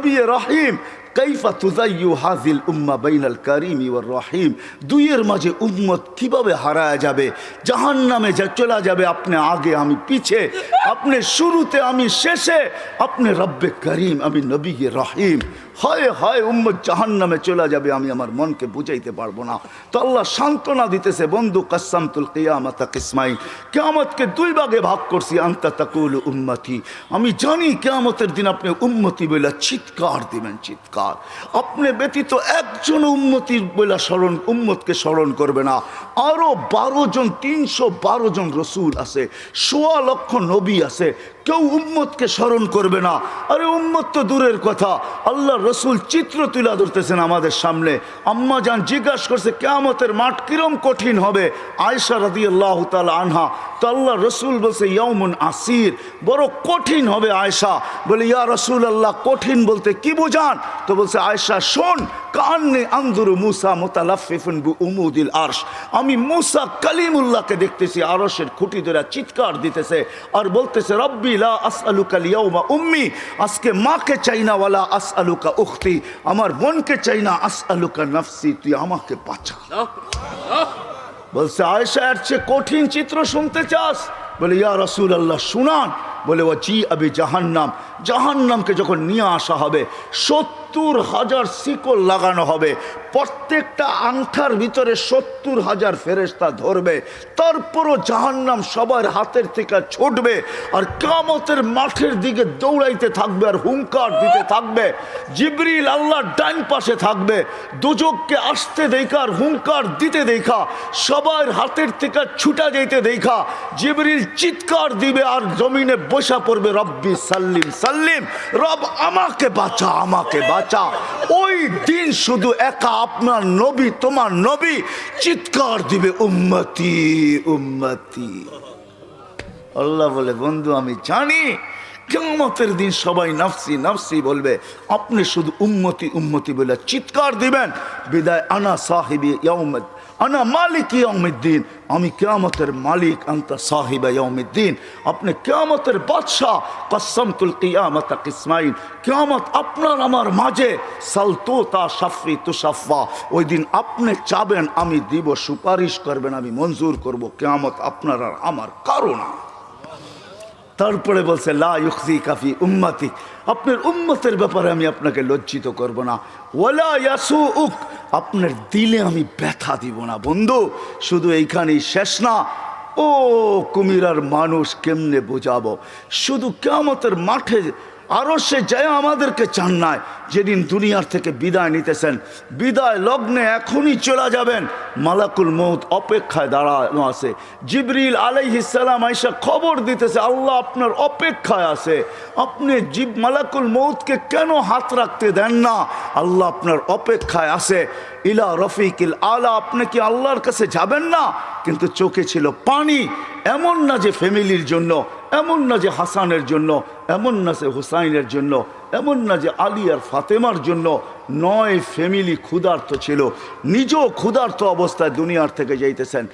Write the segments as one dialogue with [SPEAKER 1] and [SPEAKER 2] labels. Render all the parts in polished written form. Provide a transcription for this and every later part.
[SPEAKER 1] নবী রহিম কাইফা তুযায়্যু হাযিল উম্মাহ বাইনাল কারীমি ওয়ার রহিম, দুইয়ের মাঝে উম্মত কিভাবে হারায় যাবে, জাহান্নামে যা চলে যাবে, আপনি আগে আমি পিছে, আপনি শুরুতে আমি শেষে, আপনি রব্বে করিম আমি নবী রহিম। হয় হয় উম্মত জাহান্নামে চলে যাবে, আমি আমার মনকে বুঝাইতে পারবো না। তো আল্লাহ সান্ত্বনা দিতেছে, বন্ধু কাসসামতুল কিয়ামাতা কিসমাইন, কিয়ামতকে দুই ভাগে ভাগ করছি, আনতা তাকুলু উম্মতি, আমি জানি কিয়ামতের দিন আপনি উম্মতি বলে চিৎকার দিবেন, চিৎকার। আপনি ব্যতীত একজন উম্মতি বলে স্মরণ, উম্মতকে স্মরণ করবে না। আরো 12 জন, 312 জন রসুল আছে, 1.25 লক্ষ নবী আছে, কেউ উম্মতকে স্মরণ করবে না। আরে উম্মত তো দূরের কথা, আল্লাহ রসুল চিত্র তুলে ধরতেছেন আমাদের সামনে। আম্মা জান জিজ্ঞাসা করছে কিয়ামতের মাঠ কিরম কঠিন হবে, আয়েশা রাদিয়াল্লাহু তাআলা আনহা। তো আল্লাহ রসুল বলছে ইয়াউমুন আসির, বড় কঠিন হবে আয়েশা। বলে ইয়া রাসূলুল্লাহ কঠিন বলতে কি বুঝান? তো বলছে আয়েশা শোন, কান্নি আনজুরু মুসা মুতালাফফিফুন বিউমুদিল আরশ, আমি মুসা কালিমুল্লাহকে দেখতেছি আরশের খুঁটি ধরে চিৎকার দিতেছে আর বলতেছে রব্বি লা আসআলুকা লিয়াউমা উম্মি, আজকে মাকে চাই না, ওয়ালা আসআলুকা উখতি, আমার বোনকে চাই না, আসআলুকা নাফসি, তুই আমাকে বাঁচা। বলছে আয়েশা এর চেয়ে কঠিন চিত্র শুনতে চাস? বলে ইয়া রাসূলুল্লাহ শুনান। বলে ওয়াজি আবি জাহান্নাম, জাহান্নামকে যখন নিয়ে আসা হবে 70,000 শিকল লাগানো হবে, প্রত্যেকটা আংটার ভিতরে 70,000 ফেরেশতা ধরবে, তারপরও জাহান্নাম সবার হাতের থেকে ছুটবে আর কিয়ামতের মাঠের দিকে দৌড়াইতে থাকবে আর হুঙ্কার দিতে থাকবে। জিবরিল আল্লাহর ডান পাশে থাকবে, দুজককে আসতে দেখা আর হুঙ্কার দিতে দেখা, সবার হাতের থেকে ছুটা যেতে দেখা জিবরিল চিৎকার দিবে আর জমিনে বসা পড়বে, রব্বি সাল্লিম সাল্লিম, রব আমাকে বাঁচা, আমাকে বাঁচা। ওই দিন শুধু একা আপনার নবী, তোমার নবী চিৎকার দিবে উম্মতি উম্মতি। আল্লাহ বলে বন্ধু আমি জানি কিয়ামতের দিন সবাই নাফসি নাফসি বলবে, আপনি শুধু উম্মতি উম্মতি বলে চিৎকার দিবেন। বিদায় আনা সাহিবি ইয়াউমিদ, আনা মালিক ইয়াউমিদ্দিন, আমি কিয়ামতের মালিক, আনতা সাহিবা ইয়াউমিদ্দিন, আপনি কিয়ামতের বাদশা। কাসসামতুল কিয়ামাতা কিসমাইন, কিয়ামত আপনার আমার মাঝে, সালতুতা শাফি তুশাফা, ওই দিন আপনি চাবেন আমি দিব, সুপারিশ করবেন আমি মঞ্জুর করব, কিয়ামত আপনার আর আমার কারো না। তারপরে বলছে লা ইউখজিকা ফি উম্মতি, আপনার উম্মতের ব্যাপারে আমি আপনাকে লজ্জিত করব না। ওয়ালা ইয়াসুউক, আপনার দিলে আমি ব্যথা দিব না। বন্ধু শুধু এইখানেই শেষ না, ও কুমিরার মানুষ কেমনে বোঝাবো, শুধু কিয়ামতের মাঠে আরো সে যায় আমাদেরকে চান নাই, যেদিন দুনিয়ার থেকে বিদায় নিতেছেন, বিদায় লগ্নে এখনই চলে যাবেন, মালাকুল মউত অপেক্ষায় দাঁড়ানো আছে। জিবরিল আলাইহিস সালাম আয়েশা খবর দিতেছে আল্লাহ আপনার অপেক্ষায় আছে, আপনি মালাকুল মউতকে কেন হাত রাখতে দেন না? আল্লাহ আপনার অপেক্ষায় আছে। ইলা রফিকিল আলা, আপনি কি আল্লাহর কাছে যাবেন না? কিন্তু চোখে ছিল পানি। এমন না যে ফ্যামিলির জন্য, এমন না যে হাসানের জন্য, এমন না যে হুসাইনের জন্য, এমন না যে আলী আর ফাতেমার জন্য, 9 ফ্যামিলি ক্ষুধার্ত ছিল, নিজেও ক্ষুধার্ত অবস্থায় দুনিয়ার থেকে যাইতেছেন।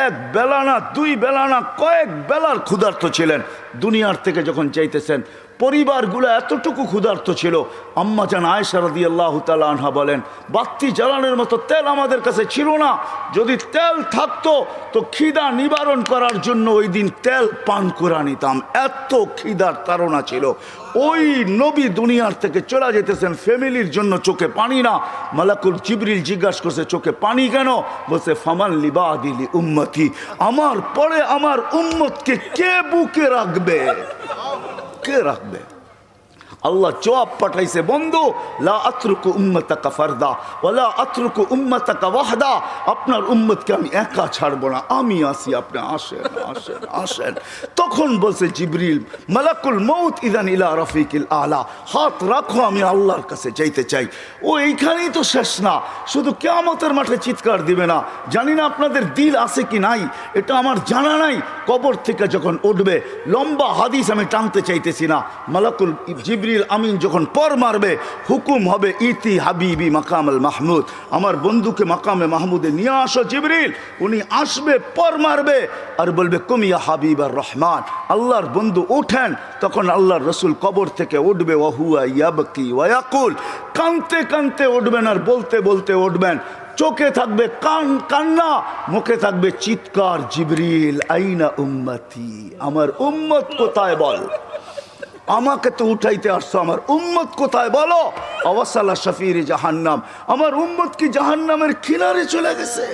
[SPEAKER 1] এক বেলা না, 2 বেলা না, কয়েক বেলার ক্ষুধার্ত ছিলেন। দুনিয়ার থেকে যখন যাইতেছেন পরিবারগুলো এতটুকু ক্ষুধার্ত ছিল। আম্মা জান আয়েশা রাদিয়াল্লাহু তাআলা আনহা বলেন বাতি জ্বালানোর মতো তেল আমাদের কাছে ছিল না, যদি তেল থাকতো তো খিদা নিবারণ করার জন্য ওই দিন তেল পান করে নিতাম, এত খিদার তাড়না ছিল। ওই নবী দুনিয়ার থেকে চলে যেতেছেন, ফ্যামিলির জন্য চোখে পানি না। মালাকুল জিবরিল জিজ্ঞাসা করছে চোখে পানি কেন? বলছে ফামান লিবাদিলি উম্মতি, আমার পরে আমার উম্মতকে কে বুকে রাখবে, কে রাখবে? আল্লাহ জবাব পাঠাইছে বন্ধু লা আতরুকু উম্মাতাকা ফারদা ওয়ালা আতরুকু উম্মাতাকা ওয়াহদা, আপনার উম্মতকে আমি একা ছাড়বো না, আমি আসি, আপনি আসেন আসেন আসেন। তখন বলছে জিবরিল মালাকুল মউত ইদান ইলা রফিকিল আলা, হাত রাখো আমি আল্লাহর কাছে যাইতে চাই। ও এইখানেই তো শেষ না, শুধু কিয়ামতের মাঠে চিৎকার দিবে না। জানি না আপনাদের দিল আছে কি নাই, এটা আমার জানা নাই। কবর থেকে যখন উঠবে, লম্বা হাদিস আমি টানতে চাইতেছি না, মালাকুল জিবরিল জিবরিল আমিন যখন পর মারবে হুকুম হবে ইতি হাবিবি মাকাম আল মাহমুদ, আমার বন্ধুকে মাকামে মাহমুদে নিয়ে আসো জিবরিল। উনি আসবে, পর মারবে আর বলবে কুমিয়া হাবিব আর রহমান, আল্লাহর বন্ধু ওঠেন। তখন আল্লাহর রসুল কবর থেকে উঠবে, ওয়াহুয়া ইয়াবকি ওয়ায়াকুল, কানতে কানতে উঠবেন আর বলতে বলতে উঠবেন। চোখে থাকবে কান্না, মুখে থাকবে চিৎকার, জিবরিল আইনা উম্মতি, আমার উম্মত কোথায় বল, আমাকে তো উঠাইতে আসছো, আমার উম্মত কোথায় বলো। আওয়াসালা শফির জাহান্নাম, আমার উম্মত কি জাহান্নামের কিনারে চলে গেছে।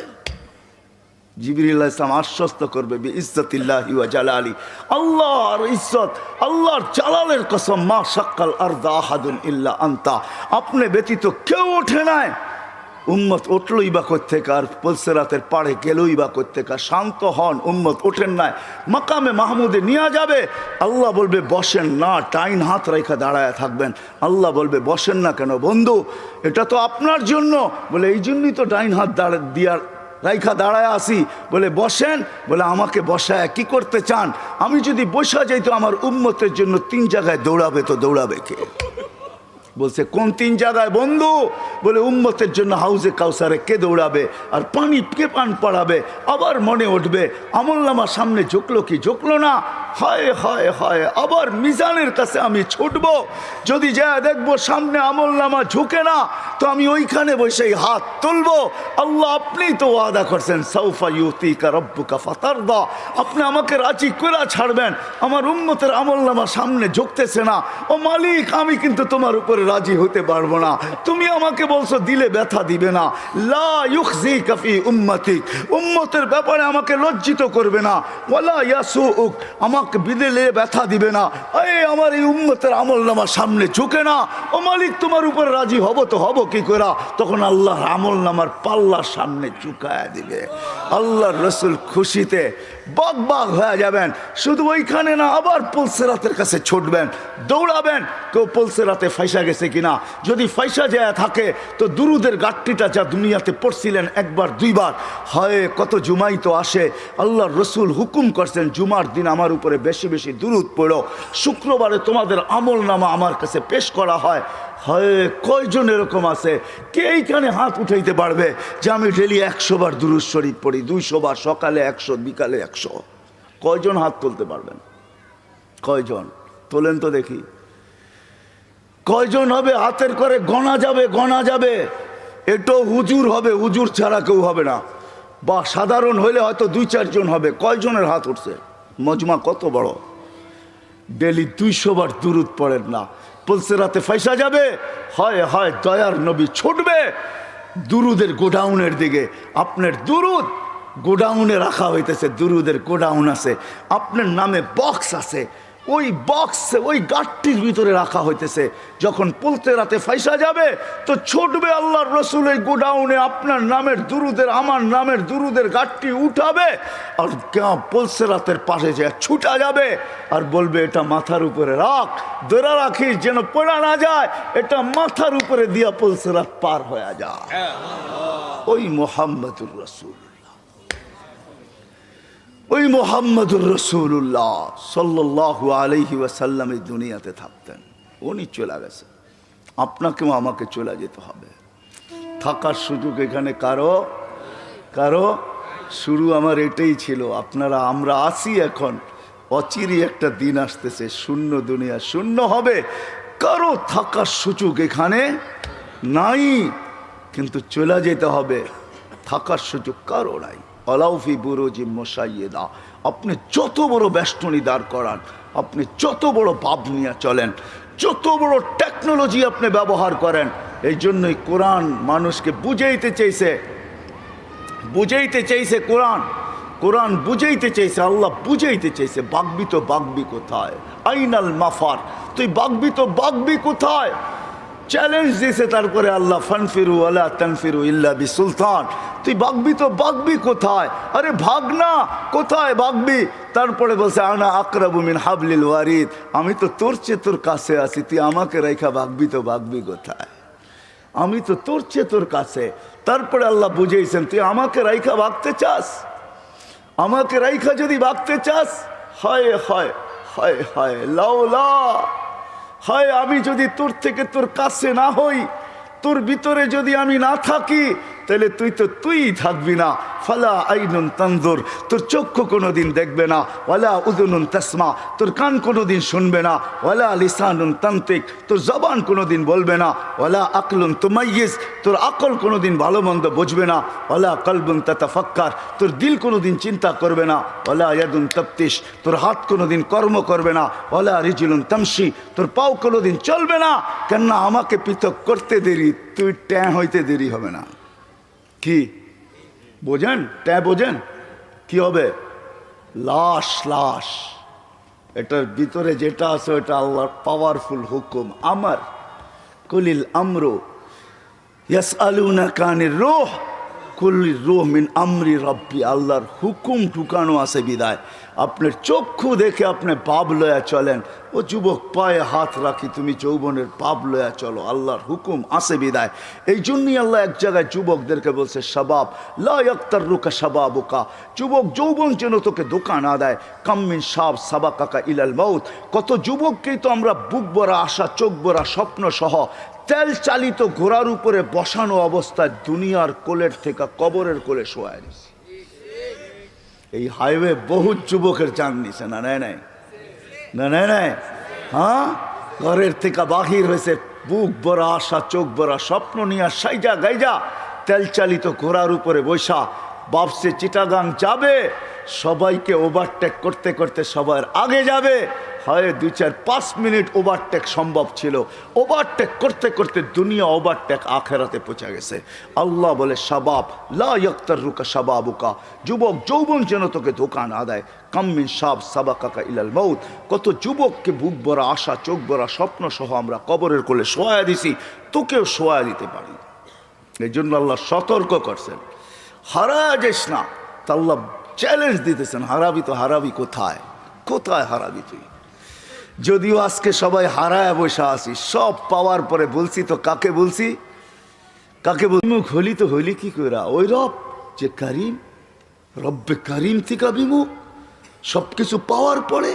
[SPEAKER 1] জিবরিল আলাইহিস সালাম আশ্বস্ত করবে বিইজ্জতিল্লাহি ওয়া জালালি, আল্লাহর ইজ্জত, আল্লাহর জালালের কসম, মা শাক্কাল আরদা আহাদুন ইল্লা আনতা, আপনি ব্যতীত কেউ ওঠে নাই। উম্মত উঠলই বা কোত্থেকে, আর পুলসিরাতের পাড়ে গেলই বা কোত্থেকে। শান্ত হন, উম্মত ওঠেন নাই, মাকামে মাহমুদে নিয়ে যাবে। আল্লাহ বলবে বসেন না, টাইন হাত রেখা দাঁড়ায় থাকবেন। আল্লাহ বলবে বসেন না কেন বন্ধু, এটা তো আপনার জন্য। বলে এই জন্যই তো ডাইন হাত দিয়ার রাইখা দাঁড়ায় আসি। বলে বসেন। বলে আমাকে বসায় কি করতে চান? আমি যদি বসা যাই তো আমার উম্মতের জন্য 3 জায়গায় দৌড়াবে, তো দৌড়াবে কে? বলছে কোন 3 জায়গায় বন্ধু? বলে উম্মতের জন্য হাউজে কাউসারে কে দৌড়াবে, আর পানি কে পান পড়াবে। আবার মনে উঠবে আমলনামা সামনে ঝুঁকলো কি ঝুঁকলো না, হায় হায় হায়, আবার মিজানের কাছে আমি ছুটবো, যদি যা দেখবো সামনে আমলনামা ঝুঁকে না, তো আমি ওইখানে বসেই হাত তুলবো। আল্লাহ আপনি তো ওয়াদা করছেন সাউফা ইউতিকা রব্বুকা ফাতারদা, আপনি আমাকে রাজি করে ছাড়বেন। আমার উম্মতের আমলনামা সামনে ঝুঁকতেছে না, ও মালিক আমি কিন্তু তোমার উপরে রাজি হতে পারবো না। তুমি আমাকে বলছো দিলে ব্যথা দিবে না, লা ইউখজিকা ফি উম্মতিক, উম্মতের ব্যাপারে আমাকে লজ্জিত করবে না, ওয়ালা ইয়াসুউক, আমাকে বিদেলে ব্যথা দিবে না। এই আমার এই উম্মতের আমলনামা সামনে ঝুঁকে না, ও মালিক তোমার উপরে রাজি হব তো হব কি করে? তখন আল্লাহর আমলনামার পাল্লার সামনে ঝুঁকায় দিবে। আল্লাহর রসুল খুশিতে বাগ বাগ হয়ে যাবেন। শুধু ওইখানে না, আবার পুলসিরাতের কাছে ছুটবেন, দৌড়াবেন, কেউ পুলসিরাতে ফাইসা গেছে কিনা। যদি ফাইসা যায় থাকে তো দুরুদের গাট্টিটা যা দুনিয়াতে পড়ছিলেন একবার দুইবার, হয় কত জুমাই তো আসে। আল্লাহর রসুল হুকুম করছেন জুমার দিন আমার উপরে বেশি বেশি দুরুদ পড়ো, শুক্রবারে তোমাদের আমলনামা আমার কাছে পেশ করা হয়। হয় কয়জন এরকম আছে কে এইখানে হাত উঠাইতে পারবে যে আমি ডেলি 100 বার দুরুদ শরীফ পড়ি, 200 বার, সকালে 100, বিকালে 100? কয়জন হাত তুলতে পারবেন? কয়জন তোলেন তো দেখি, কয়জন হবে? হাতের করে গণা যাবে, গণা যাবে। এটাও হুজুর হবে, হুজুর ছাড়া কেউ হবে না, বা সাধারণ হইলে হয়তো 2-4 জন হবে। কয়জনের হাত উঠছে? মজমা কত বড়, ডেলি 200 বার দুরুদ পড়েন না, পুলসিরাতে ফাইসা যাবে। হয় হয় দয়ার নবী ছুটবে দুরুদের গোডাউনের দিকে। আপনার দুরুদ গোডাউনে রাখা হইতেছে, দুরুদের গোডাউন আছে, আপনার নামে বক্স আছে, ওই বক্সে ওই গাঠটির ভিতরে রাখা হইতেছে। যখন পুলসিরাতে ফাইসা যাবে তো ছুটবে আল্লাহর রসুল এই গোডাউনে, আপনার নামের দুরুদের, আমার নামের দুরুদের গাঠটি উঠাবে, আর পুলসিরাতের পাশে যে ছুটা যাবে আর বলবে এটা মাথার উপরে রাখ, ধরে রাখিস যেন পড়া না যায়, এটা মাথার উপরে দিয়া পুলসিরাত পার হয়ে যায়। ওই মুহাম্মদুর রাসূল, ওই মুহাম্মদুর রাসূলুল্লাহ সাল্লাল্লাহু আলাইহি ওয়াসাল্লাম এই দুনিয়াতে থাকতেন। উনি চলে গেছে, আপনাকেও আমাকে চলে যেতে হবে। থাকার সুযোগ এখানে কারো কারো শুরু আমার এটাই ছিল। আপনারা আমরা আসি এখন, অচিরই একটা দিন আসতেছে শূন্য দুনিয়া শূন্য হবে, কারো থাকার সুযোগ এখানে নাই, কিন্তু চলে যেতে হবে, থাকার সুযোগ কারো নাই। আলাউফি বুরুজি মুশাইয়্যিদা, আপনি যত বড় বেষ্টনী দাঁড় করান, আপনি যত বড় ভাব নিয়ে চলেন, যত বড় টেকনোলজি আপনি ব্যবহার করেন, এই জন্যই কোরআন মানুষকে বুঝাইতে চাইছে, কোরআন বুঝাইতে চাইছে, আল্লাহ বুঝাইতে চাইছে। বাগবি তো বাগবি কোথায়, আইনাল মাফার, তুই বাগবি তো বাগবি কোথায়? চ্যালেঞ্জ দিয়েছে তারপরে আল্লাহ, ফানফিরু ওয়ালা তানফিরু ইল্লা বিসুলতান, তুই বাগবি তো বাগবি কোথায়? আরে ভাগ না, কোথায় বাগবি? তারপরে বলছে আনা আকরাবু মিন হাবলিল ওয়ারিদ, আমি তো তোর চেয়ে তোর কাছে আছি, তুই আমাকে রেখা বাগবি তো বাগবি কোথায়? আমি তো তোর চেয়ে তোর কাছে। তারপরে আল্লাহ বুঝেছেন তুই আমাকে রাইখা ভাগতে চাস, আমাকে রাইখা যদি ভাগতে চাস, হায় হায় হায় হায় লাউলা হয় আমি যদি তোর থেকে তোর কাছে না হই, তোর ভিতরে যদি আমি না থাকি, তাহলে তুই থাকবি না। ফালা আইনুন তানজুর, তোর চক্ষু কোনোদিন দেখবে না। ওয়ালা উযুনুন তাসমা, তোর কান কোনোদিন শুনবে না। ওয়ালা লিসানুন তানতিক, তোর জবান কোনোদিন বলবে না। ওয়ালা আকলুন তুমাইয়িজ, তোর আকল কোনোদিন ভালো মন্দ বুঝবে না। ওয়ালা কলবুন তাতাফাক্কার, তোর দিল কোনোদিন চিন্তা করবে না। ওয়ালা ইয়াদুন তাফতিশ, তোর হাত কোনোদিন কর্ম করবে না। ওয়ালা রিজলুন তামশি, তোর পাও কোনোদিন চলবে না। কেননা আমাকে পৃথক করতে দেরি, তুই ট্যাঁ হইতে দেরি হবে না। কি বোঝেন? ট্যাঁ বোঝেন? কি হবে? লাশ। লাশ, এটার ভিতরে যেটা আছে ওটা আল্লাহর পাওয়ারফুল হুকুম। আমার কুলিল আমরু ইয়াসআলুনাকা আনির রূহ কুলির রূহ মিন আমরি রব্বি, আল্লাহর হুকুম ঢুকানো আছে বিদায় আপনার চক্ষু দেখে আপনি পাপ লয়া চলেন। ও যুবক, পায়ে হাত রাখি, তুমি যৌবনের পাপ লয়া চলো, আল্লাহর হুকুম আছে বিদায়। এই জন্যই আল্লাহ এক জায়গায় যুবকদেরকে বলছে, শাবাব লা ইয়াক্তাররুকা শাবাবুকা, যুবক যৌবন যেন তোকে ধোঁকা না দেয়। কাম্মিন শাব সাবাকাকা ইলাল মাউত, কত যুবককেই তো আমরা বুক ভরা আশা, চোখ ভরা স্বপ্ন সহ তেল চালিত ঘোড়ার উপরে বসানো অবস্থায় দুনিয়ার কোলের থেকে কবরের কোলে শোয়ায় দিছি। এই হাইওয়ে বহুত যুবকের জান নিছে না, নেয় নাই? না নেয় নাই? হ্যাঁ, ঘরের থেকে বাহির হয়েছে বুক ভরা আশা, চোখ ভরা স্বপ্ন নিয়ে সাইজা গাইজা তেল চালিত ঘোড়ার উপরে বৈশা বাপসে চিটাগাং যাবে। সবাইকে ওভারটেক করতে করতে সবার আগে যাবে। হয় 2-4-5 মিনিট ওভারটেক সম্ভব ছিল, ওভারটেক করতে করতে দুনিয়া ওভারটেক আখেরাতে পৌঁছে গেছে। আল্লাহ বলে, শাবাব লা ইয়াক্তাররুকা শাবাবুকা, যুবক যৌবন যেন তোকে ধোঁকা না দেয়। কাম্মিন শাব সাবাকাকা ইলাল মাউত, কত যুবককে বুক ভরা আশা, চোখ ভরা স্বপ্ন সহ আমরা কবরের কোলে শোয়া দিছি, তোকেও শোয়া দিতে পারি। এই জন্য আল্লাহ সতর্ক করছেন, হারা যাস না। তা আল্লাহ চ্যালেঞ্জ দিতেছেন, হারাবি তো হারাবি কোথায়? কোথায় হারাবি তুই? যদিও আজকে সবাই হারায় বসে আসি, সব পাওয়ার পরে বলছি তো কাকে বলছি? কাকে বিমুখ হলি তো হইলি কি করে? ওই রব যে করিম, রব্বে করিম থেকে বিমুখ, সব কিছু পাওয়ার পরে।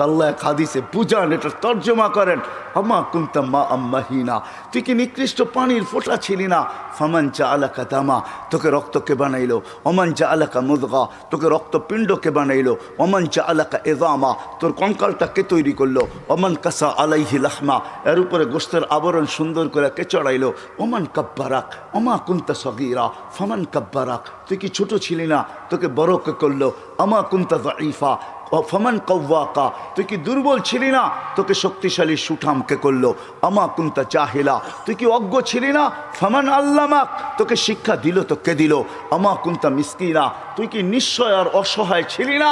[SPEAKER 1] আল্লাহ এক হাদিসে বুঝান, এটা তর্জমা করেন, আমা কুনতা মা আম্মাহিনা, তুই কি নিকৃষ্ট পানির ফোঁটা ছিলি না? ফামান জাআলাকা দামা, তোকে রক্তকে বানাইলো। ওমান জাআলাকা মুদগা, তোকে রক্তপিণ্ডকে বানাইলো। ওমান জাআলাকা ইযামা, তোর কঙ্কালটাকে তৈরি করলো। ওমান কাসা আলাইহি লাহমা, এর উপরে গোশতের আবরণ সুন্দর করে কে চড়াইলো। ওমান কাব্বারাক আমা কুনতা সগীরা ফামান কাব্বারাক, তুই কি ছোট ছিলি না? তোকে বড়কে করলো। আমা কুনতা যায়ীফা ফমান কওয়াকা, তুই কি দুর্বল ছিলি না? তোকে শক্তিশালী সুঠামকে করলো। আমা কুনতা জাহিলা, তুই কি অজ্ঞ ছিলি না? ফমান আল্লামাক, তোকে শিক্ষা দিল তো কে দিল? আমা কুনতা মিসকিনা, তুই কি নিশ্চয় আর অসহায় ছিলি না?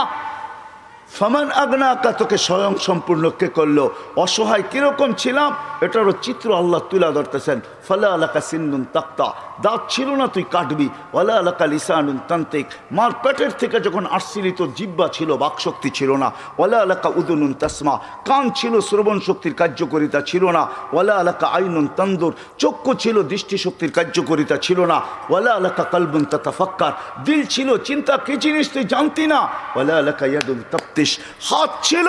[SPEAKER 1] ফমান আগনাকা, তোকে স্বয়ং সম্পূর্ণ কে করলো? অসহায় কিরকম ছিলাম এটারও চিত্র আল্লাহ তুলা ধরতেছেন। ফালা আলাকা সিন্নুন তাক্তা, দাঁত ছিল না তুই কাটবি। ওয়ালা আলাকা লিসানুন তান্তিক, মার পেটের থেকে যখন আসছিলি তোর জিব্বা ছিল, বাকশক্তি ছিল না। ওয়ালা আলাকা উদুনুন তাসমা, কান ছিল, শ্রবণ শক্তির কার্যকরিতা ছিল না। ওয়ালা আলাকা আইনুন তানদুর, চক্ষু ছিল, দৃষ্টিশক্তির কার্যকরিতা ছিল না। ওয়ালা আলাকা কলবুন তাতাফাক্কার, দিল ছিল, চিন্তা কি জিনিস তুই জানতি না। ওয়ালা আলাকা ইয়াদুন তাফতিশ, হাত ছিল,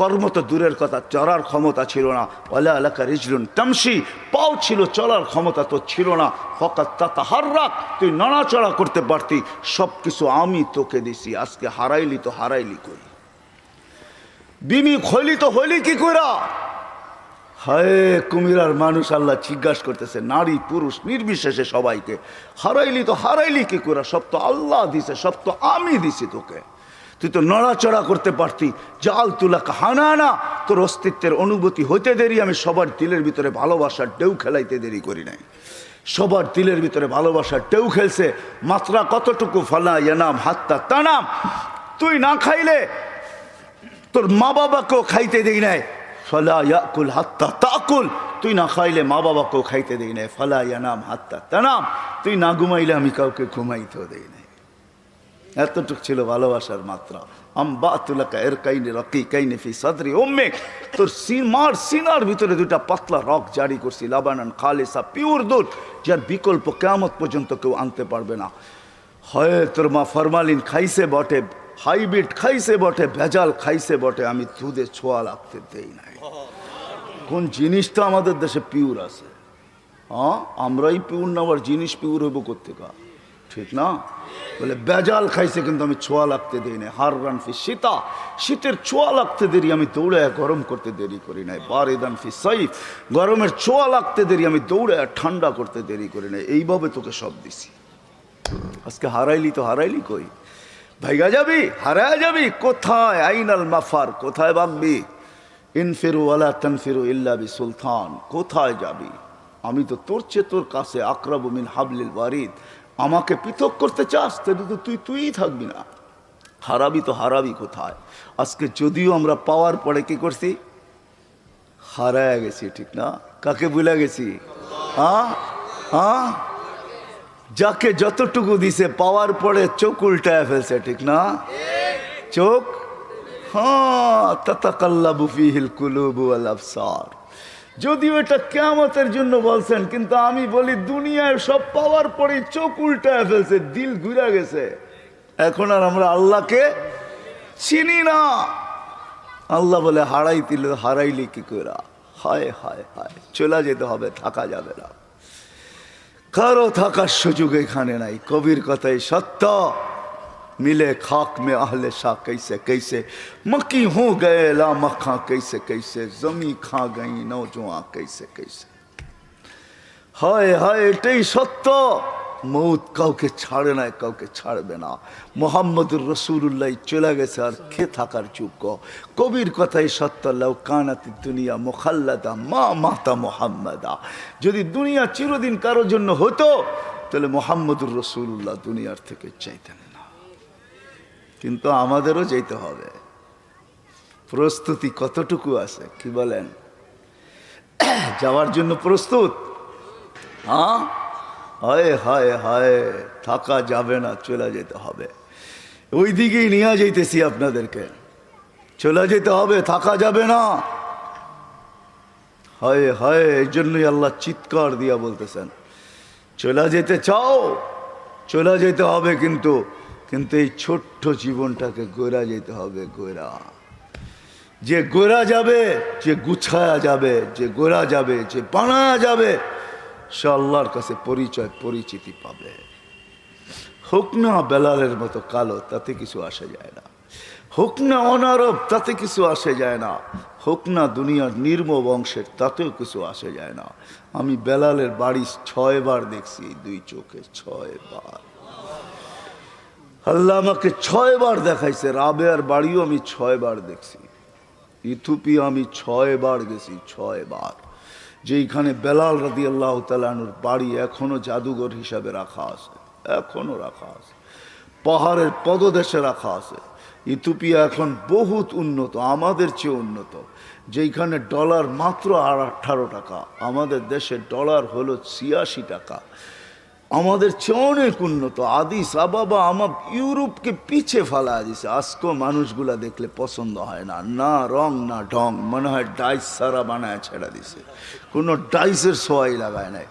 [SPEAKER 1] কর্ম তো দূরের কথা, চড়ার ক্ষমতা ছিল না। ওয়ালা আলাকা রিজলুন তামশি, পাও ছিল, চলার ক্ষমতা তো ছিল না। ফাকাত তাতাহাররাক, তুই নড়াচড়া করতে পারতি। সব কিছু আমি তোকে দিছি, আজকে হারাইলি তো হারাইলি কই? বিমি হইলি তো হইলি কি কইরা? হায় কুমিরার মানুষ আল্লাহ জিজ্ঞাসা করতেছে, নারী পুরুষ নির্বিশেষে সবাইকে, হারাইলি তো হারাইলি কি কইরা? সব তো আল্লাহ দিছে, সব তো আমি দিছি তোকে। তুই তো নড়াচড়া করতে পারতি। জাল তুলা কাহানা, তোর অস্তিত্বের অনুভূতি হইতে দেরি, আমি সবার দিলের ভিতরে ভালোবাসার ঢেউ খেলাইতে দেরি করি নাই। সবার দিলের ভিতরে ভালোবাসার ঢেউ খেলছে। মাত্রা কতটুকু? ফালা ইয়ানাম হাত্তা তানাম, তুই না খাইলে তোর মা বাবাকেও খাইতে দেই নাই। ফালা ইয়াকুল হাত্তা তাকুল, তুই না খাইলে মা বাবাকেও খাইতে দেই নাই। ফালা ইয়ানাম হাত্তা তানাম, তুই না ঘুমাইলে আমি কাউকে ঘুমাইতেও দেই নাই। এতটুক ছিল ভালোবাসার মাত্রা। আম্বাতুলাকা এরকাইনি রাকিকাইনি ফি সাদরি উম্মিক, তোর মার সিনার ভিতরে দুটা পাতলা রক জারি করছি, লাবানান খালিসা, পিওর দুধ, যার বিকল্প কিয়ামত পর্যন্ত কেউ আনতে পারবে না। হয় তোর মা ফরমালিন খাইছে বটে, হাইব্রিড খাইছে বটে, ভেজাল খাইছে বটে, আমি দুধে ছোঁয়া লাগতে দেই নাই। কোন জিনিসটা আমাদের দেশে পিওর আছে? হ্যাঁ, আমরাই পিওর না, আবার জিনিস পিওর হইব কোথেকা? ঠিক না? বলে বেজাল খাইছে কিন্তু আমি ছোঁয়া লাগতে দেই নাই। হার রান ফি শীতা, শীতের ছোঁয়া লাগতে দেরি আমি দৌড়ে গরম করতে দেরি করি নাই। বারিদান ফি সাইফ, গরমের ছোঁয়া লাগতে দেরি আমি দৌড়ে ঠান্ডা করতে দেরি করি নাই। এইভাবে তোকে সব দিছি। আজকে হারাইলি তো হারাইলি কই? ভাইগা যাবি, হারায় যাবি কোথায়? আইনাল মাফার, কোথায় ভাগবি? ইনফিরু ওয়ালা তানফিরু ইল্লা বি সুলতান, কোথায় যাবি? আমি তো তোর চেয়ে তোর কাছে আকরাবু মিন হাবলিল ওয়ারিদ। আমাকে পৃথক করতে চাস, তাহলে তো তুই থাকবি না। হারাবি তো হারাবি কোথায়? আজকে যদিও আমরা পাওয়ার পরে কি করছি, হারায় গেছি। ঠিক না? কাকে ভুলে গেছি? হ্যাঁ হ্যাঁ, যাকে যতটুকু দিছে পাওয়ার পরে চোখ উল্টায় ফেলছে। ঠিক না? চোখ, হ্যাঁ, তাতাকাল্লাবু ফিহিল কুলুবু ওয়াল আবসার। যদিও এটা কিয়ামতের জন্য বলছেন, কিন্তু আমি বলি দুনিয়ায় সব পাওয়ার পরে চোখ উল্টায় ফেলছে, দিল ঘুরে গেছে। এখন আর আমরা আল্লাহকে চিনি না। আল্লাহ বলে হারাইলি কি করে? হায় হায় হায়, চলে যেতে হবে, থাকা যাবে না। কারো থাকার সুযোগ এখানে নাই। কবির কথাই সত্য, मिले खाक में अहले शाह कैसे कैसे, मक्की हो गए ला मक्खा कैसे कैसे, जमी खा गई नौजवां कैसे कैसे। हाय हाय, एटाई सत्य। मौत কাউকে ছাড়ে না, কাউকে ছাড়বে না। মুহাম্মদুর রাসূলুল্লাহ চলে গেছে, আর কে থাকার যোগ্য? কবির কথাই সত্য, লাউ কানাত দুনিয়া মুখাল্লাদা মা মাতা মুহাম্মাদা। যদি দুনিয়া চিরদিন কারোর জন্য হতো, তাহলে মুহাম্মদুর রাসূলুল্লাহ দুনিয়ার থেকে চাইতেন না। কিন্তু আমাদেরও যেতে হবে। প্রস্তুতি কতটুকু আছে কি বলেন? যাওয়ার জন্য প্রস্তুত? হ্যাঁ, হায় হায় হায়, থাকা যাবে না, চলে যেতে হবে। ওই দিকেই নিয়ে যাইতেছি আপনাদেরকে। চলে যেতে হবে, থাকা যাবে না। হায় হায়, এই জন্যই আল্লাহ চিৎকার দিয়া বলতেছেন, চলে যেতে চাও, চলে যেতে হবে, কিন্তু এই ছোট্ট জীবনটাকে গোরা যেতে হবে। গোরা, যে গোরা যাবে, যে গুছায়া যাবে, যে গোরা যাবে, যে বানা যাবে, সে আল্লাহর কাছে পরিচয় পরিচিতি পাবে। হোক না বেলালের মতো কালো, তাতে কিছু আসে যায় না। হোক না অনারব, তাতে কিছু আসে যায় না। হোক না দুনিয়ার নির্ম বংশের, তাতেও কিছু আসে যায় না। আমি বেলালের বাড়ি 6 বার দেখছি, 2 চোখে 6 বার। আল্লাহ আমাকে 6 বার দেখাইছে। রাবেয়ার বাড়িও আমি 6 বার দেখছি। ইথিওপিয়া আমি 6 বার গেছি, 6 বার। যেইখানে বেলাল রাদিয়াল্লাহু তাআলা আনহুর বাড়ি এখনো জাদুঘর হিসাবে রাখা আছে, এখনো রাখা আছে, পাহাড়ের পদদেশে রাখা আছে। ইথিওপিয়া এখন বহুত উন্নত, আমাদের চেয়ে উন্নত। যেইখানে ডলার মাত্র 18 টাকা, আমাদের দেশে ডলার হলো 86 টাকা। আমাদের চেয়ে অনেক উন্নত। আদিস আবাবা আমার ইউরোপকে পিছে ফেলা দিছে। আজকেও মানুষগুলা দেখলে পছন্দ হয় না, না রং না ঢং, মনে হয় ডাইস সারা বানায় ছেড়ে দিছে, কোনো ডাইসের সোয়াই লাগায় নাই।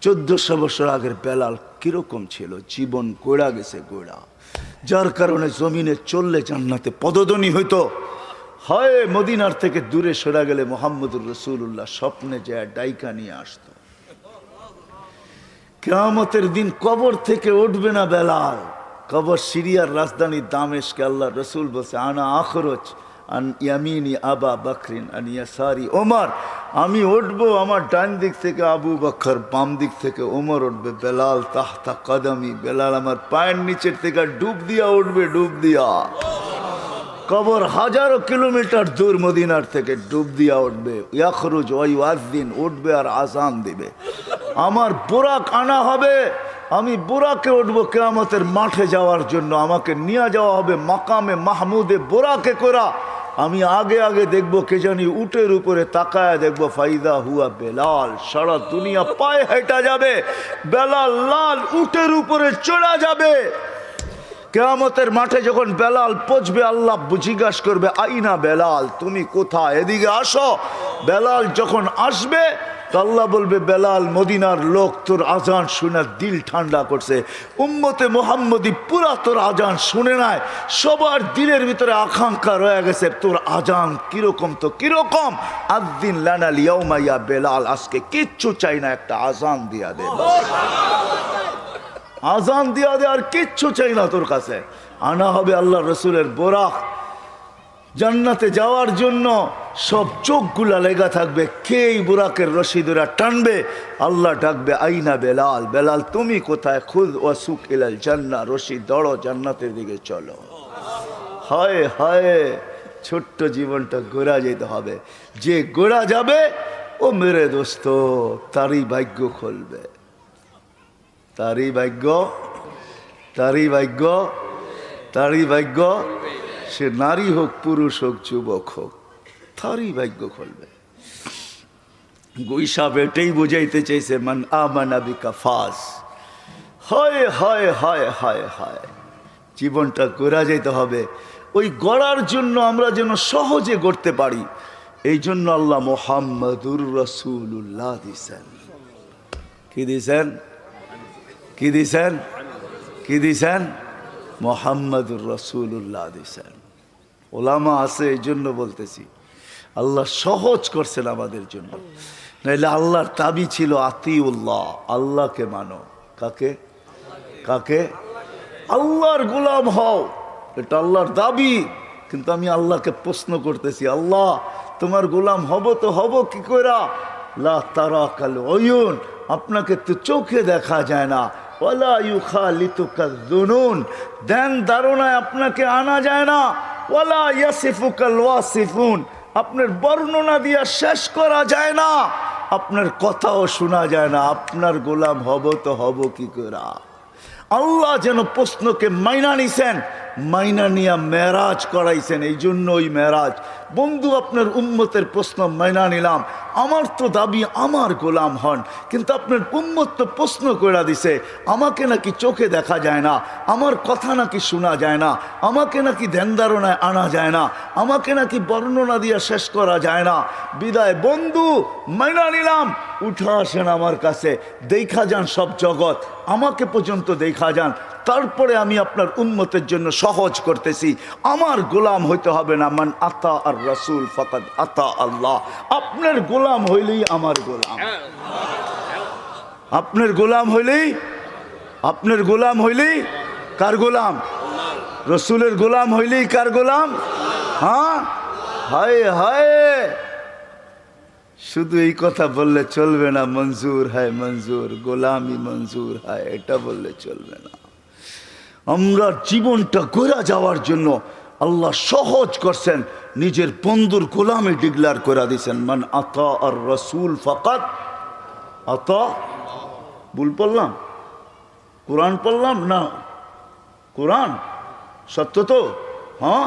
[SPEAKER 1] 1400 বছর আগের বেলাল কিরকম ছিল? জীবন গোড়া গেছে, গোড়া। যার কারণে জমিনে চললে জান্নাতে পদধ্বনি হইতো। হয় মদিনার থেকে দূরে সরে গেলে মুহাম্মদুর রাসূলুল্লাহ স্বপ্নে যায় ডাইকা নিয়ে আসতো। কিয়ামতের দিন কবর থেকে উঠবে না বেলাল। কবর সিরিয়ার রাজধানী দামেস্কে। আল্লাহ রসুল বলছে, আনা আখরজ আন ইয়ামিনি আবা বকরিন আন ইয়াসারি ওমর। আমি উঠবো, আমার ডান দিক থেকে আবু বকর, বাম দিক থেকে ওমর উঠবে। বেলাল তাহতা কদমি, বেলাল আমার পায়ের নিচের থেকে ডুব দিয়া উঠবে, ডুব দিয়া। কবর হাজারো কিলোমিটার দূর মদিনার থেকে, ডুব দিয়া উঠবে। ইয়াখরুজ ওয়া ইউআযিন, উঠবে আর আযান দিবে। আমার বুরাক আনা হবে, আমি বুরাকে উঠবো কিয়ামতের মাঠে যাওয়ার জন্য। আমাকে নিয়ে যাওয়া হবে মাকামে মাহমুদে বুরাকে করা। আমি আগে আগে দেখবো, কে জানি উটের উপরে তাকায় দেখবো, ফাইদা হুয়া বেলাল। সারা দুনিয়া পায়ে হেঁটা যাবে, বেলাল লাল উটের উপরে চড়া যাবে। কিয়ামতের মাঠে যখন বেলাল পৌঁছবে, আল্লাহ জিজ্ঞাসা করবে, আইনা বেলাল, তুমি কোথায়? এদিকে আসো। বেলাল যখন আসবে, তো আল্লাহ বলবে বেলাল মদিনার লোক তোর আজান শুনে দিল ঠান্ডা করছে, উম্মতে মুহাম্মদী পুরা তোর আজান শুনে নাই, সবার দিলের ভিতরে আকাঙ্ক্ষা রয়ে গেছে তোর আজান কিরকম, তো কিরকম, আদ্দিন লানাল ইয়াউমা ইয়া বেলাল, আজকে কিচ্ছু চাই না, একটা আজান দিয়া দে, আজান দিয়া দে, আর কিচ্ছু চাই না তোর কাছে। আনা হবে আল্লাহ রসুলের বোরাক, জান্নাতে যাওয়ার জন্য সব চোখগুলা লেগা থাকবে, কে এই বুরাকের রশি ধরে টানবে, আল্লাহ ডাকবে আইনা বেলাল, বেলাল তুমি কোথায়, খুদ ওয়াসুক ইলাল জান্নাহ, রশি দড়ো জান্নাতের দিকে চলো। হায় হায়, ছোট্ট জীবনটা গোড়া যেতে হবে, যে গোড়া যাবে ও মেরে দোস্ত তারই ভাগ্য খুলবে, তারই ভাগ্য, তারই ভাগ্য, তারই ভাগ্য, সে নারী হোক পুরুষ হোক যুবক হোক, তারই ভাগ্য খুলবে। গুইসাব এটাই বুঝাইতে চাইছে মান আমানা বিকা ফাজ। হায় হায় হায় হায় হায়, জীবনটা গড়া যেতে হবে, ওই গড়ার জন্য আমরা যেন সহজে গড়তে পারি, এই জন্য আল্লাহ মুহাম্মাদুর রাসূলুল্লাহ দিছেন। কি দিছেন, কি দিছেন, কি দিছেন, মুহাম্মাদুর রাসূলুল্লাহ দিছেন। ওলামা আছে এই জন্য বলতেছি, আল্লাহ সহজ করছেন আমাদের জন্য, নাইলে আল্লাহর দাবি ছিল আতিউল্লাহ, আল্লাহকে মানো। কাকে, কাকে, আল্লাহর গোলাম হও, এটা আল্লাহর দাবি। কিন্তু আমি আল্লাহকে প্রশ্ন করতেছি, আল্লাহ তোমার গোলাম হব তো হব কি কইরা, লা তারাকাল উয়ুন, আপনাকে তো চোখে দেখা যায় না, ওয়ালা ইউখালিতুকা যুনুন, ধ্যান ধারণায় আপনাকে আনা যায় না, ওয়ালা ইয়াসিফুকাল ওয়াসিফুন, আপনার বর্ণনা দিয়া শেষ করা যায় না, আপনার কথাও শোনা যায় না, আপনার গোলাম হব তো হব কি করা। আল্লাহ যেন প্রশ্নকে মাইনা নিছেন, মাইনা নিয়া মেরাজ করাইছেন, এই জন্য ওই মেরাজ। বন্ধু আপনার উম্মতের প্রশ্ন মাইনা নিলাম, আমার তো দাবি আমার গোলাম হন, কিন্তু আপনার উম্মত তো প্রশ্ন করে দিছে, আমাকে নাকি চোখে দেখা যায় না, আমার কথা নাকি শোনা যায় না, আমাকে নাকি ধ্যান ধারণায় আনা যায় না, আমাকে নাকি বর্ণনা দিয়া শেষ করা যায় না। বিদায় বন্ধু, মাইনা নিলাম, উঠে আসেন আমার কাছে, দেখা যান সব জগৎ, আমাকে পর্যন্ত দেখা যান, তারপরে আমি আপনার উম্মতের জন্য সহজ করতেছি। আমার গোলাম হইতে হবে না, মান আতা আর রাসূল ফাকাদ আতা আল্লাহ, আপনার গোলাম হইলেই আমার গোলাম, আপনার গোলাম হইলেই, আপনার গোলাম হইলেই কার গোলাম, রসুলের গোলাম হইলেই কার গোলাম। হ্যাঁ, হায় হায়, শুধু এই কথা বললে চলবে না, মঞ্জুর হয় মঞ্জুর, গোলামি মঞ্জুর হয়, এটা বললে চলবে না। আমরা জীবনটা গড়া যাওয়ার জন্য আল্লাহ সহজ করছেন, নিজের বন্ধুর গোলামি ডিক্লেয়ার করে দিয়েছেন, মান আতা আর রাসূল ফাকাদ আতা। ভুল পড়লাম, কোরআন পড়লাম না, কোরআন সত্য তো। হ্যাঁ,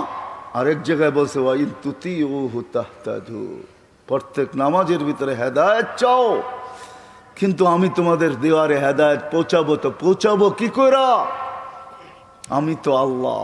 [SPEAKER 1] আরেক জায়গায় বলছে ওয়াইন তুতিউহু তাহতাদু, প্রত্যেক নামাজের ভিতরে হেদায়েত চাও, কিন্তু আমি তোমাদের দেওয়ারে হেদায়েত পৌঁছাবো, তো পৌঁছাবো কি করে, আমি তো আল্লাহ,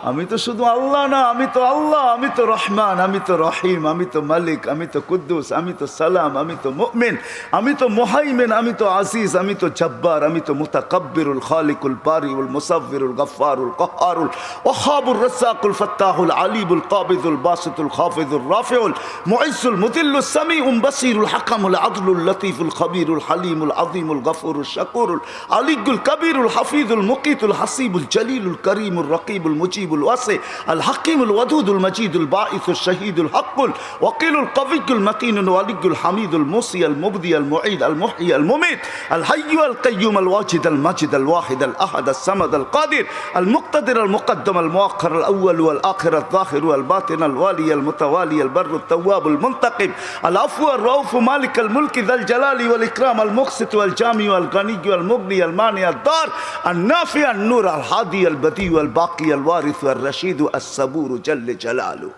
[SPEAKER 1] আমি তো শুধু আল্লাহ না, আমি তো আল্লাহ, আমি তো রহমান, আমি তো রহিম, আমি তো মালিক, আমি তো কুদ্দুস, আমি তো সালাম, আমি তো মুমিন, আমি তো মুহাইমিন, আমি তো আজিজ, আমি তো জব্বার, আমি তো মুতাকাব্বিরুল খালিকুল বারিউল মুসাব্বিরুল গফফারুল কহ্হারুল ওয়াহাবুর রাজ্জাকুল ফাত্তাহুল আলিমুল কাবিদুল বাসিতুল খাফিদুর রাফিউল মুইজ্জুল মুদিল্লুস সামিউম বাসিরুল হাকামুল আদলুল লতীফুল খবীরুল হালিমুল আযীমুল গফুরুল শাকুরুল আলিয়ুল কবীরুল হাফিজুল মুকিতুল হাসিবুল জলিলুল করিমুল রকিবুল মুজিব الواسع الحكيم الودود المجيد الباعث الشهيد الحق الوكيل القوي المتين الولي الحميد الموصي المبدي المعيد المحيي المميت الحي القيوم الواجد الماجد الواحد الأحد الصمد القادر المقتدر المقدم المؤخر الأول والآخر الظاهر والباطن الوالي المتوالي البر التواب المنتقم العفو الرؤوف مالك الملك ذا الجلال والإكرام المقسط والجامع والغني والمغني المانع الضار النافع النور الهادي البديع الباقي الوارث الرشيد الصبور جل جلاله।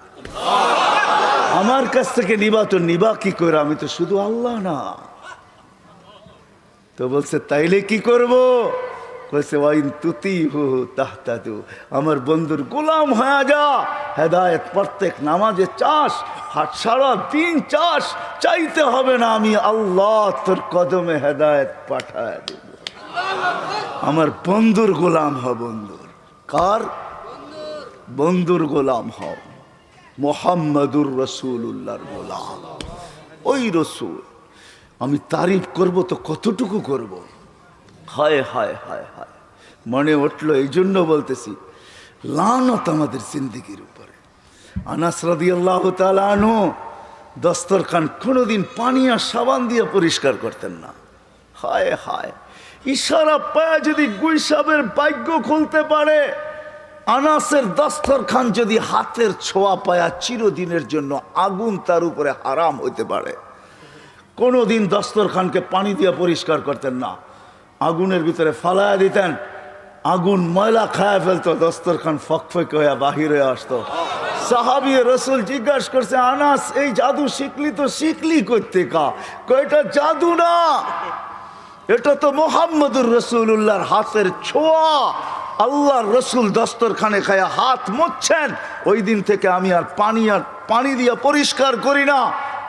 [SPEAKER 1] আমার কাছ থেকে নিবা তো নিবা কি করে, আমি তো শুধু আল্লাহ না। তো বলছে তাইলে কি করব, কইছে ওয়াইন তুতিহু তাহতাদু, আমার বন্ধুর গোলাম হয়ে যা, হেদায়েত প্রত্যেক নামাজে চাস, হাট সারা দিন চাস, চাইতে হবে না, আমি আল্লাহ তোর কদমে হেদায়েত পাঠায় দেব। আমার বন্ধুর গোলাম হ, বন্ধুর। কার? বন্ধুর গোলাম হও, মুহাম্মাদুর রাসূলুল্লাহর গোলাম। ওই রসুল আমি তারিফ করব তো কতটুকু করব? হায় হায় হায় হায়, মনে উঠলো, এই জন্য বলতেছি, লানত আমাদের জিন্দেগির উপরে। আনাস রাদিয়াল্লাহু তাআলা আনহু দস্তরখান কোনোদিন পানি আর সাবান দিয়ে পরিষ্কার করতেন না। হায় হায়, ইশারা পায়া যদি গুইসাবের ভাগ্য খুলতে পারে, আনাসের দস্তরখান যদি হাতের ছোঁয়া পায়া চিরদিনের জন্য আগুন তার উপরে হারাম হইতে পারে। কোনোদিন দস্তরখানকে পানি দিয়ে পরিষ্কার করতেন না, আগুনের ভিতরে ফালায়া দিতেন, আগুন ময়লা খায়া ফেলতো, দস্তরখান ফকফক হইয়া বাহির হয়ে আসতো। সাহাবী রসুল জিজ্ঞাসা করছে, আনাস এই জাদু শিখলি তো শিখলি করতে কা? এটা জাদু না, এটা তো মুহাম্মদুর রাসূলুল্লাহর হাতের ছোঁয়া। আল্লাহর রসুল দস্তরখানে খায়া হাত মুছছেন, ওই দিন থেকে আমি আর পানি দিয়ে পরিষ্কার করি না,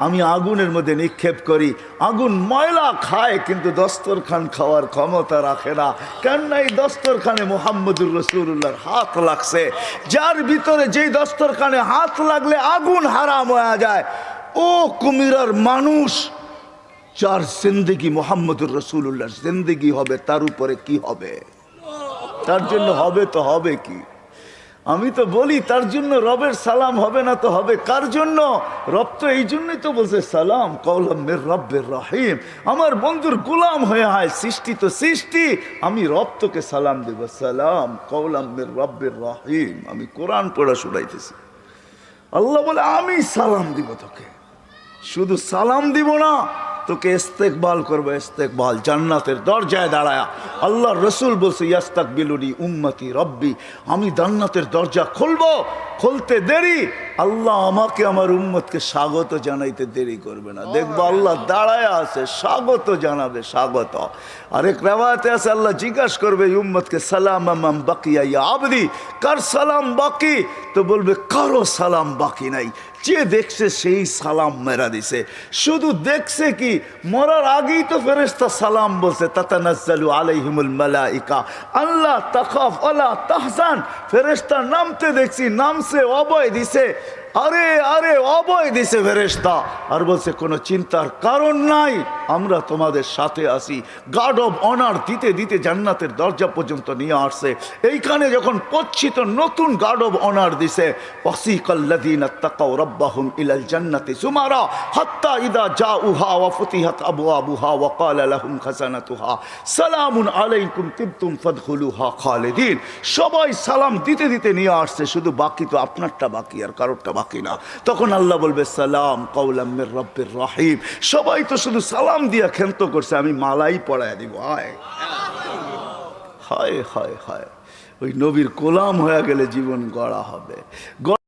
[SPEAKER 1] আমি আগুনের মধ্যে নিক্ষেপ করি। আগুন ময়লা খায় কিন্তু দস্তরখান খাওয়ার ক্ষমতা রাখে না, কেননা এই দস্তরখানে মুহাম্মদুর রাসূলুল্লাহর হাত লাগছে। যার ভিতরে যেই দস্তরখানে হাত লাগলে আগুন হারাম হয়ে যায়, ও কুমিরার মানুষ, যার জিন্দেগি মুহাম্মদুর রাসূলুল্লাহর জিন্দেগি হবে, তার উপরে কি হবে? তার জন্য হবে তো হবে কি? আমি তো বলি তার জন্য রবের সালাম হবে না তো হবে কার জন্য? রব তো এই জন্যই তো বলছে সালাম কওলাম মির রব্বির রহিম। আমার বন্ধুর গোলাম হয়ে হয়, সৃষ্টি তো সৃষ্টি, আমি রব তোকে সালাম দেব, সালাম কওলাম মির রব্বির রহিম। আমি কোরআন পড়া শুনাইতেছি, আল্লাহ বলে আমি সালাম দিব তোকে, শুধু সালাম দিব না, তোকে ইস্তেকবাল করবো, ইস্তেকবাল জান্নাতের দরজায় দাঁড়ায়া। আল্লাহর রসুল বলছে ইয়াস্তাকবিলুনি উম্মতি রব্বি, আমি জান্নাতের দরজা খুলবো, খুলতে দেরি আল্লাহ আমাকে আমার উম্মতকে স্বাগত জানাইতে দেরি করবে না। দেখবো আল্লাহ দাঁড়ায় আছে, স্বাগত জানাবে, স্বাগত। আরেক রেওয়ায়েতে আছে আল্লাহ জিজ্ঞাসা করবে উম্মতকে, সালাম আম বাকিয়া ইয়া আবদি, কার সালাম বাকি? তো বলবে কারো সালাম বাকি নাই, যে দেখছে সেই সালাম মেরা দিছে। শুধু দেখছে কি, মরার আগেই তো ফেরেশতা সালাম বলছে, তাতানাজ্জালু আলাইহিমুল মালাইকা আল্লাহ তাখাফ ওয়ালা তাহজান। ফেরেশতা নামতে দেখছি, নামছে, অভয় দিছে, আরে আরে অভয় দিছে ফেরেশতা, আর বলছে কোনো চিন্তার কারণ নাই, আমরা তোমাদের সাথে আছি। গার্ড অব অনার দিতে দিতে জান্নাতের দরজা পর্যন্ত নিয়ে আসছে। এইখানে যখন পচ্ছিত নতুন গার্ড অব অনার দিছে, ওয়াসিকাল্লাযীনা তাকাউ রাব্বাহুম ইলাল জান্নাতি যুমারা হাত্তা ইযা জাউহা ওয়া ফুতিহাত আবওয়াবুহা ওয়া ক্বালা লাহুম খাজানাতুহা সালামুন আলাইকুম তিবতুম ফাদখুলুহা খালিদিন। সবাই সালাম দিতে দিতে নিয়ে আসছে, শুধু বাকি তো আপনারটা বাকি, আর কারোরটা বাকি না। তখন আল্লাহ বলবে সালাম কওলাম মির রব্বির রহিম। সবাই তো শুধু সালাম দিয়া ক্ষান্ত করছে, আমি মালাই পড়ায় দিব। হায় হায় হায় হায়, ওই নবীর গোলাম হয়ে গেলে জীবন গড়া হবে।